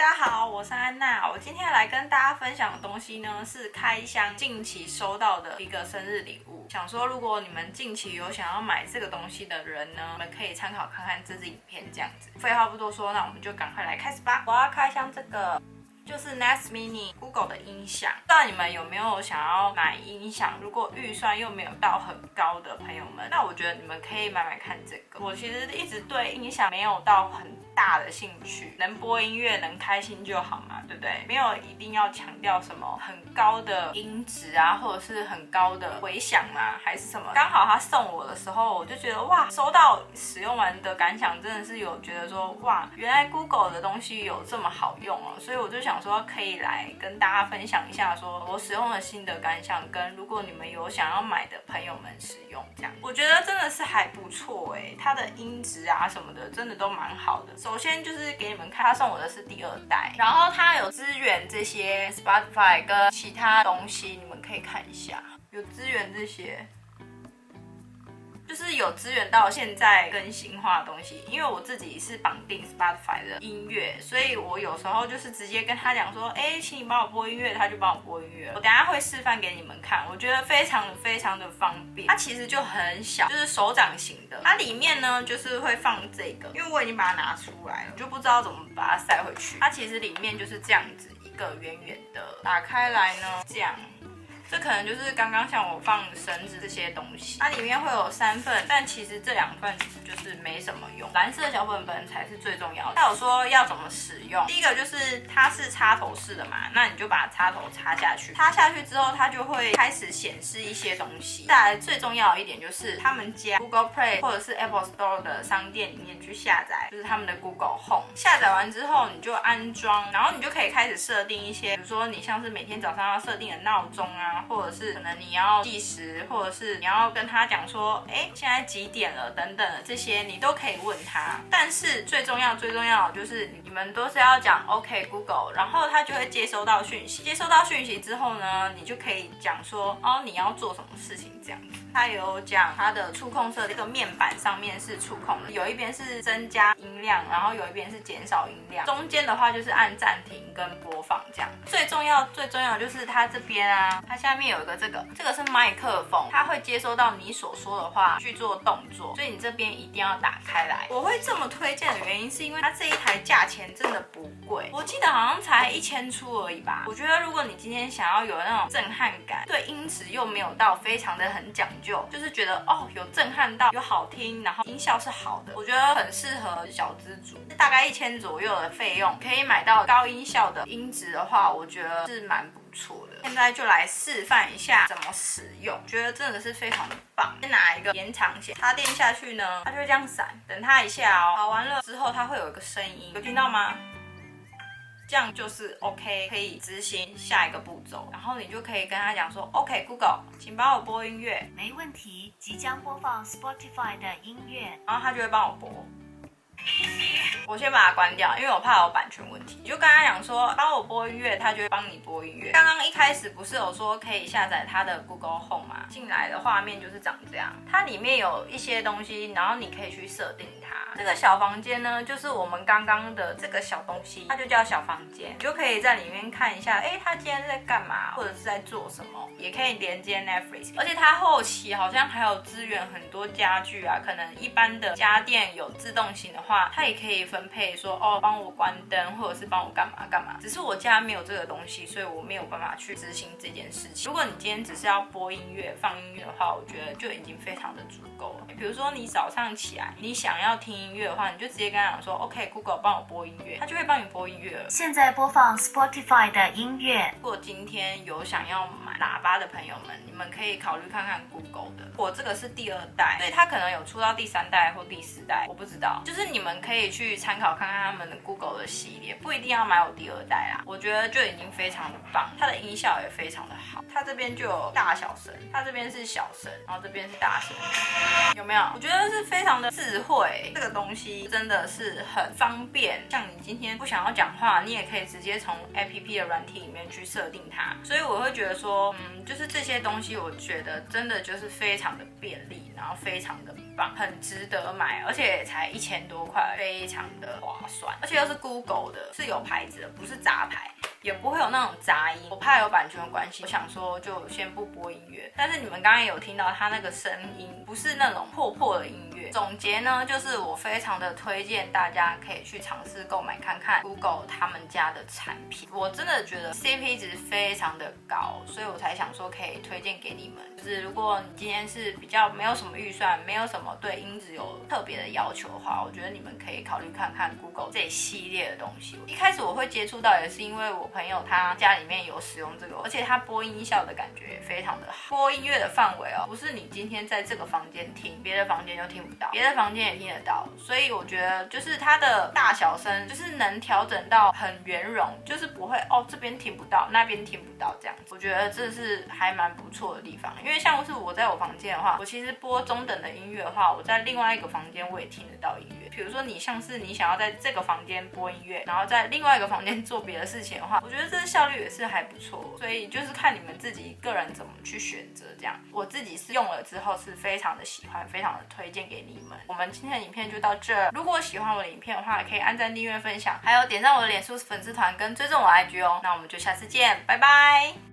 家好，我是安娜。我今天来跟大家分享的东西呢，是开箱近期收到的一个生日礼物。想说，如果你们近期有想要买这个东西的人呢，你们可以参考看看这支影片这样子。废话不多说，那我们就赶快来开始吧。我要开箱这个。就是 Nest Mini Google 的音响，不知道你们有没有想要买音响？如果预算又没有到很高的朋友们，那我觉得你们可以买买看这个。我其实一直对音响没有到很大的兴趣，能播音乐能开心就好嘛，对不对？没有一定要强调什么很高的音质啊，或者是很高的回响啊，还是什么。刚好他送我的时候，我就觉得哇，收到使用完的感想真的是有觉得说哇，原来 Google 的东西有这么好用哦，所以我就想说可以来跟大家分享一下，说我使用的心得感想，跟如果你们有想要买的朋友们使用这样，我觉得真的是还不错哎，它的音质啊什么的真的都蛮好的。首先就是给你们看，他送我的是第2代，然后它有支援这些 Spotify 跟其他东西，你们可以看一下，有支援这些。就是有支援到现在更新化的东西，因为我自己是绑定 Spotify 的音乐，所以我有时候就是直接跟他讲说，请你帮我播音乐，他就帮我播音乐。我等一下会示范给你们看，我觉得非常的方便。它其实就很小，就是手掌型的。它里面呢就是会放这个，因为我已经把它拿出来了，就不知道怎么把它塞回去。它其实里面就是这样子一个圆圆的，打开来呢这样。这可能就是刚刚像我放绳子这些东西，它里面会有3份，但其实这2份就是没什么用，蓝色小本本才是最重要的。它有说要怎么使用，第一个就是它是插头式的嘛，那你就把插头插下去，插下去之后它就会开始显示一些东西。再来最重要的一点就是他们家 Google Play 或者是 Apple Store 的商店里面去下载，就是他们的 Google Home。下载完之后你就安装，然后你就可以开始设定一些，比如说你像是每天早上要设定的闹钟啊。或者是可能你要计时，或者是你要跟他讲说，现在几点了等等的这些，你都可以问他。但是最重要的就是你们都是要讲 OK Google， 然后他就会接收到讯息。接收到讯息之后呢，你就可以讲说，你要做什么事情这样子。他有讲他的触控设计，这个面板上面是触控的，有一边是增加音量，然后有一边是减少音量，中间的话就是按暂停跟播放这样。最重要的就是它这边啊，它下面有一个这个是麦克风，它会接收到你所说的话去做动作，所以你这边一定要打开来。我会这么推荐的原因是因为它这一台价钱真的不贵，我记得好像才1000出而已吧。我觉得如果你今天想要有那种震撼感，对音质又没有到非常的很讲究，就是觉得有震撼到，有好听，然后音效是好的，我觉得很适合小资族。大概1000左右的费用可以买到高音效的音质的话，我觉得是蛮不错的。现在就来示范一下怎么使用，觉得真的是非常的棒。先拿一个延长线插电下去呢，它就会这样闪，等它一下哦，好完了之后它会有一个声音，有听到吗？这样就是 OK， 可以执行下一个步骤，然后你就可以跟他讲说 OK Google， 请帮我播音乐。没问题，即将播放 Spotify 的音乐，然后他就会帮我播。我先把它关掉，因为我怕有版权问题。你就跟他讲说帮我播音乐，他就会帮你播音乐。刚刚一开始不是有说可以下载他的 Google Home 吗？进来的画面就是长这样，它里面有一些东西，然后你可以去设定它。这个小房间呢，就是我们刚刚的这个小东西，它就叫小房间，你就可以在里面看一下，他今天在干嘛，或者是在做什么，也可以连接 Netflix。而且它后期好像还有支援很多家具啊，可能一般的家电有自动型的话，它也可以分配说帮我关灯，或者是帮我干嘛干嘛。只是我家没有这个东西，所以我没有办法去执行这件事情。如果你今天只是要播音乐、放音乐的话，我觉得就已经非常的足够了。比如说你早上起来，你想要听音乐的话，你就直接跟他讲说 OK Google 帮我播音乐，它就会帮你播音乐了。现在播放 Spotify 的音乐。如果今天有想要买喇叭的朋友们，你们可以考虑看看 Google 的。我这个是第2代，所以它可能有出到第3代或第4代，我不知道。就是你们可以去参考看看他们的 Google 的系列，不一定要买我第2代啦。我觉得就已经非常的棒，它的音效也非常的好。它这边就有大小声，它这边是小声，然后这边是大声，有没有？我觉得是非常的智慧，这个东西真的是很方便。像你今天不想要讲话，你也可以直接从 APP 的软体里面去设定它。所以我会觉得说说，就是这些东西，我觉得真的就是非常的便利，然后非常的棒，很值得买，而且也才1000多块，非常的划算，而且又是 Google 的，是有牌子的，不是杂牌。也不会有那种杂音，我怕有版权关系，我想说就先不播音乐。但是你们刚刚有听到它那个声音，不是那种破破的音乐。总结呢，就是我非常的推荐大家可以去尝试购买看看 Google 他们家的产品，我真的觉得 CP 值非常的高，所以我才想说可以推荐给你们。就是如果你今天是比较没有什么预算，没有什么对音质有特别的要求的话，我觉得你们可以考虑看看 Google 这一系列的东西。一开始我会接触到也是因为我朋友他家里面有使用这个，而且他播音效的感觉也非常的好。播音乐的范围不是你今天在这个房间听，别的房间就听不到，别的房间也听得到。所以我觉得就是它的大小声就是能调整到很圆融，就是不会这边听不到，那边听不到这样子。我觉得这是还蛮不错的地方，因为像是我在我房间的话，我其实播中等的音乐的话，我在另外一个房间我也听得到音乐。比如说你像是你想要在这个房间播音乐，然后在另外一个房间做别的事情的话，我觉得这效率也是还不错，所以就是看你们自己个人怎么去选择这样。我自己是用了之后是非常的喜欢，非常的推荐给你们。我们今天的影片就到这，如果喜欢我的影片的话，可以按赞、订阅、分享，还有点赞我的脸书粉丝团跟追踪我的IG哦。那我们就下次见，拜拜。